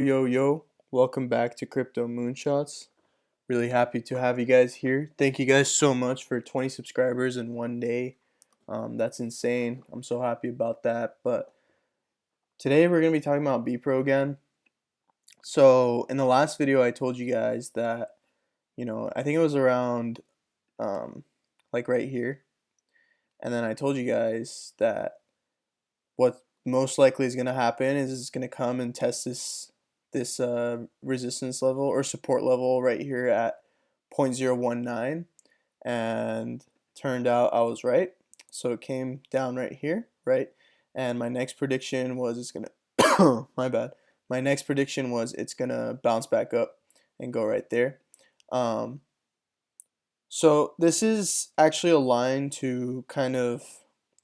Yo, yo, welcome back to Crypto Moonshots. Really happy to have you guys here. Thank you guys so much for 20 subscribers in one day. That's insane. I'm so happy about that. But today we're going to be talking about Bepro again. So, in the last video, I told you guys that, I think it was around um, like right here. And then I told you guys that what most likely is going to happen is it's going to come and test this resistance level or support level right here at 0.019, and turned out I was right. So it came down right here, right? And my next prediction was it's gonna my bad. My next prediction was it's gonna bounce back up and go right there. Um, so this is actually a line to kind of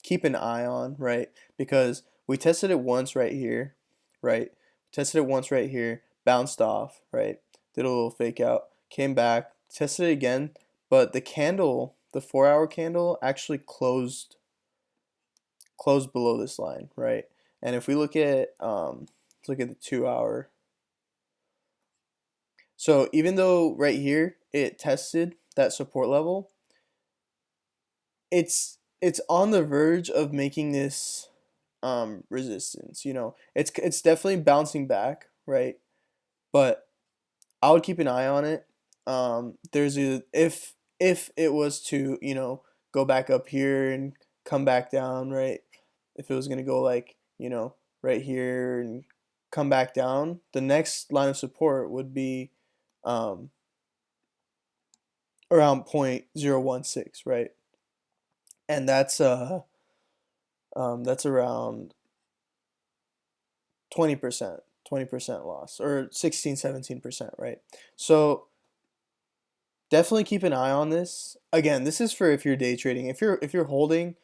keep an eye on, right? Because we tested it once right here, right? Tested it once right here, bounced off, right? Did a little fake out, came back, tested it again, but the candle, the 4 hour candle actually closed below this line, right? And if we let's look at the 2 hour. So even though right here it tested that support level, it's on the verge of making this resistance. It's definitely bouncing back, right? But I would keep an eye on it. There's a if it was to go back up here and come back down, right? If it was gonna go like right here and come back down, the next line of support would be um, around 0.016, right? And that's around 20% loss, or 16, 17%, right? So definitely keep an eye on this. Again, this is for if you're day trading. If you're holding,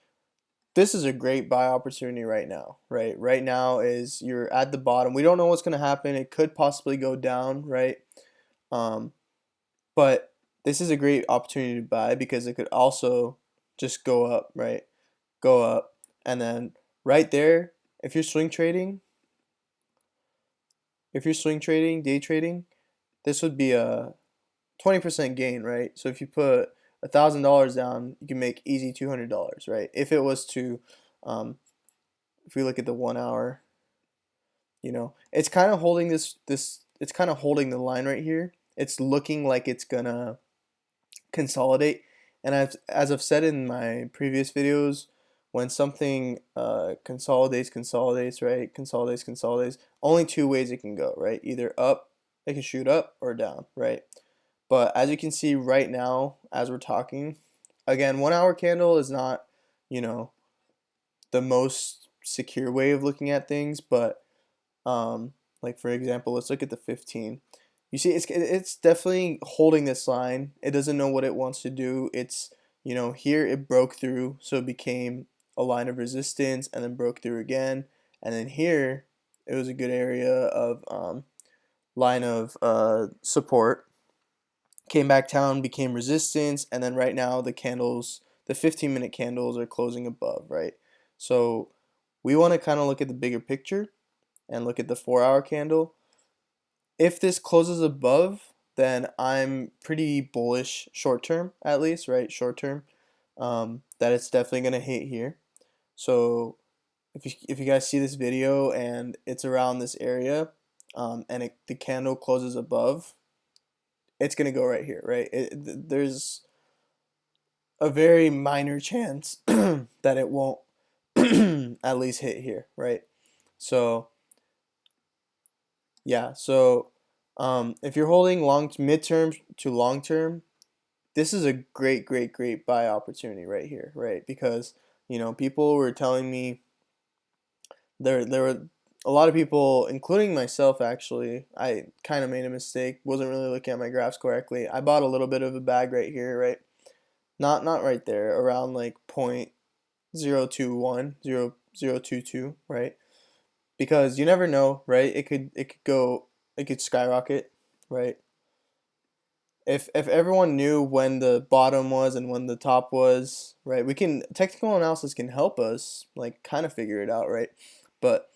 this is a great buy opportunity right now, right? Right now is you're at the bottom. We don't know what's going to happen. It could possibly go down, right? Um, but this is a great opportunity to buy because it could also just go up, right? Go up, and then right there, if you're swing trading, day trading, this would be a 20% gain, right? So if you put $1,000 down, you can make easy $200, right? If it was to, if we look at the 1 hour, it's kind of holding it's kind of holding the line right here. It's looking like it's gonna consolidate, and as I've said in my previous videos, when something consolidates, right? Consolidates. Only two ways it can go, right? Either up, it can shoot up, or down, right? But as you can see right now, as we're talking, again, 1 hour candle is not, you know, the most secure way of looking at things. But like for example, let's look at the 15. You see, it's definitely holding this line. It doesn't know what it wants to do. It's here it broke through, so it became a line of resistance, and then broke through again, and then here it was a good area of line of support, came back down, became resistance, and then right now the 15-minute candles are closing above, right? So we want to kind of look at the bigger picture and look at the 4 hour candle. If this closes above, then I'm pretty bullish short term, at least, right? Short term, that it's definitely going to hit here. So if you guys see this video and it's around this area, and the candle closes above, it's going to go right here, right? There's a very minor chance that it won't at least hit here, right? So yeah, so if you're holding midterm to long term, this is a great buy opportunity right here, right? Because people were telling me there were a lot of people, including myself actually. I kind of made a mistake, wasn't really looking at my graphs correctly. I bought a little bit of a bag right here, right? Not right there, around like 0.021, 0.022, right? Because you never know, right? It could skyrocket, right? If everyone knew when the bottom was and when the top was, right? Technical analysis can help us like kind of figure it out, right? But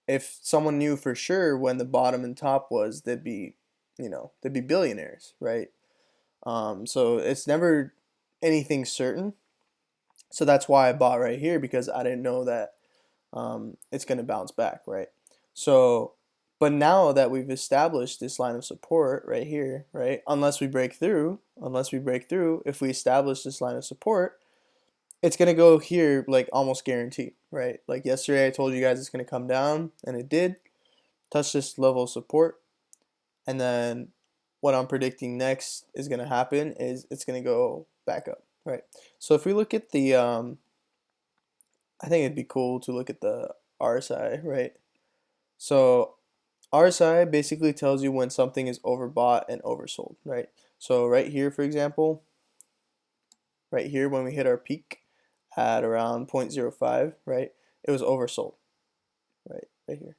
if someone knew for sure when the bottom and top was, they'd be billionaires, right? So it's never anything certain. So that's why I bought right here, because I didn't know that it's going to bounce back, right? So, but now that we've established this line of support right here, right? Unless we break through, if we establish this line of support, it's going to go here like almost guaranteed, right? Like yesterday I told you guys it's going to come down, and it did. Touch this level of support, and then what I'm predicting next is going to happen is it's going to go back up, right? So if we look at the I think it'd be cool to look at the RSI, right? So RSI basically tells you when something is overbought and oversold, right? So right here, for example, right here when we hit our peak at around 0.05, right? It was oversold, right here.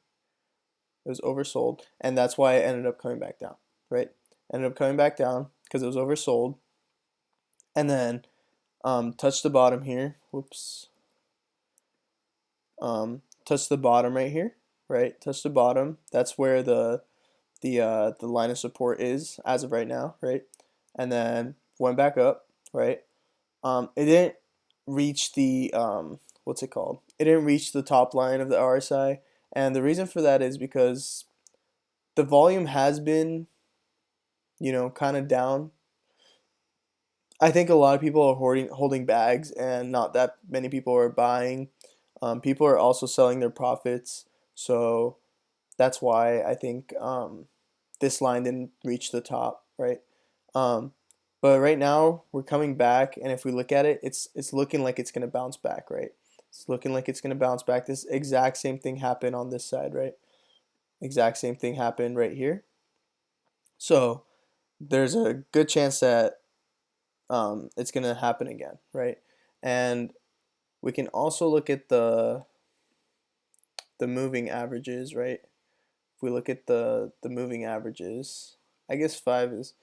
It was oversold, and that's why it ended up coming back down, right? Ended up coming back down because it was oversold, and then touched the bottom here. Whoops. Touched the bottom right here, right? Touched the bottom. That's where the line of support is as of right now, right? And then went back up, right? It didn't reach the what's it called? It didn't reach the top line of the RSI, and the reason for that is because the volume has been, kind of down. I think a lot of people are holding bags, and not that many people are buying. People are also selling their profits, so that's why I think this line didn't reach the top, right? Um, but right now we're coming back, and if we look at it, it's looking like it's gonna bounce back, right? It's looking like it's gonna bounce back. This exact same thing happened on this side, right? Exact same thing happened right here. So there's a good chance that it's gonna happen again, right? And we can also look at the moving averages, right? If we look at the moving averages, I guess 5 is,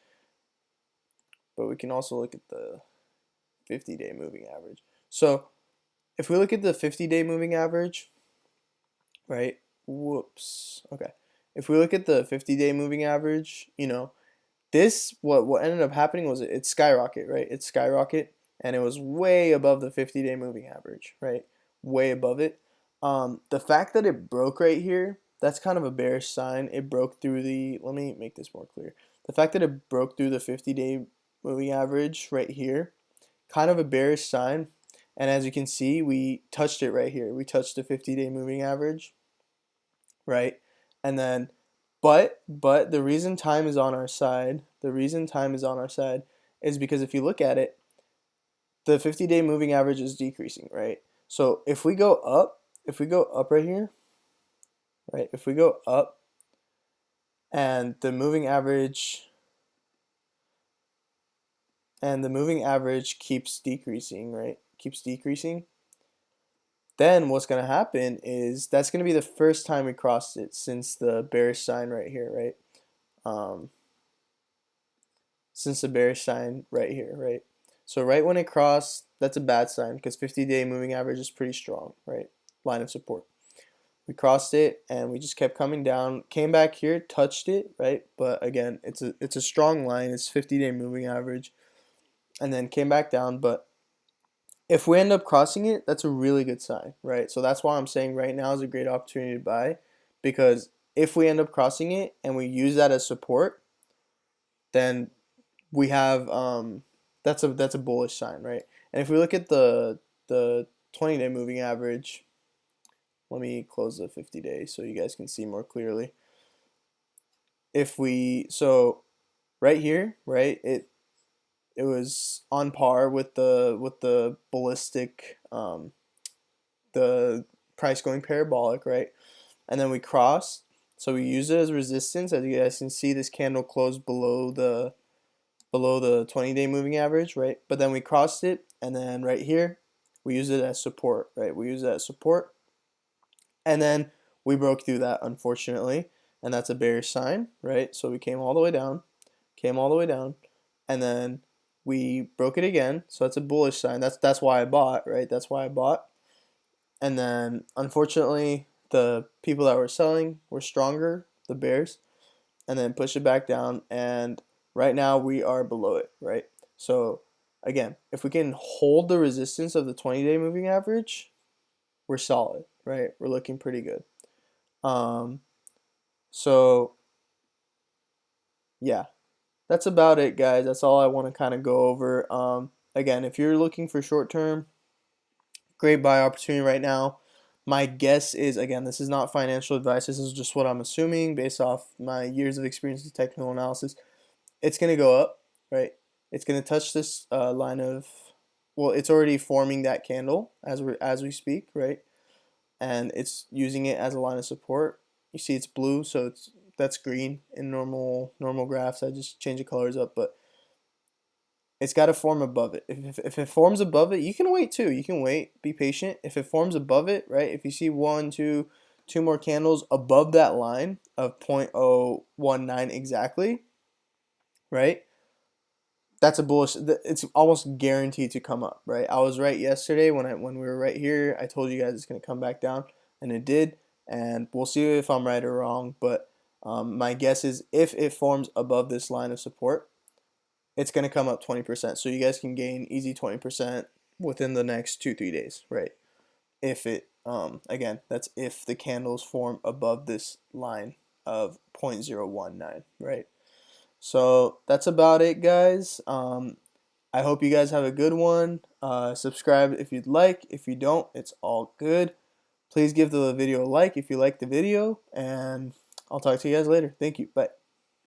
but we can also look at the 50-day moving average. So if we look at the 50-day moving average, right? Whoops. Okay. If we look at the 50-day moving average, this what ended up happening was it skyrocket, right? It skyrocket, and it was way above the 50-day moving average, right? Way above it. The fact that it broke right here, that's kind of a bearish sign. It broke through the, let me make this more clear. The fact that it broke through the 50-day moving average right here, kind of a bearish sign. And as you can see, we touched it right here. We touched the 50-day moving average, right? And then, but the reason time is on our side, is because if you look at it, the 50-day moving average is decreasing, right? So if we go up right here, right? If we go up and the moving average keeps decreasing, right? Keeps decreasing. Then what's going to happen is that's going to be the first time we crossed it since the bearish sign right here, right? Since the bearish sign right here, right? So right when it crossed, that's a bad sign because 50-day moving average is pretty strong, right? Line of support. We crossed it and we just kept coming down, came back here, touched it, right? But again, it's a strong line. It's 50-day moving average, and then came back down. But if we end up crossing it, that's a really good sign, right? So that's why I'm saying right now is a great opportunity to buy, because if we end up crossing it and we use that as support, then we have that's a bullish sign, right? And if we look at the 20-day moving average, let me close the 50-day so you guys can see more clearly. If we right here, right, it was on par with the ballistic the price going parabolic, right? And then we crossed, so we use it as resistance. As you guys can see, this candle closed below the 20-day moving average, right? But then we crossed it, and then right here we use it as support, right? We use it as support, and then we broke through that, unfortunately, and that's a bearish sign, right? So we came all the way down, and then we broke it again, so that's a bullish sign. That's why I bought, right? That's why I bought. And then unfortunately the people that were selling were stronger, the bears, and then push it back down, and right now we are below it, right? So again, if we can hold the resistance of the 20-day moving average, we're solid, right? We're looking pretty good. Um, so yeah, that's about it, guys. That's all I want to kind of go over. Again, if you're looking for short term, great buy opportunity right now. My guess is, again, this is not financial advice. This is just what I'm assuming based off my years of experience in technical analysis. It's going to go up, right? It's going to touch this line of, well, it's already forming that candle as we speak, right? And it's using it as a line of support. You see it's blue, so that's green in normal graphs. I just change the colors up, but it's got to form above it. If it forms above it, you can wait too. You can wait, be patient. If it forms above it, right? If you see two more candles above that line of 0.019 exactly, right? That's a bullish. It's almost guaranteed to come up, right? I was right yesterday when we were right here. I told you guys it's gonna come back down, and it did. And we'll see if I'm right or wrong. But my guess is if it forms above this line of support, it's gonna come up 20%. So you guys can gain easy 20% within the next 2-3 days, right? If it again, that's if the candles form above this line of 0.019, right? So that's about it, guys. I hope you guys have a good one. Subscribe if you'd like. If you don't, it's all good. Please give the video a like if you like the video, and I'll talk to you guys later. Thank you. Bye.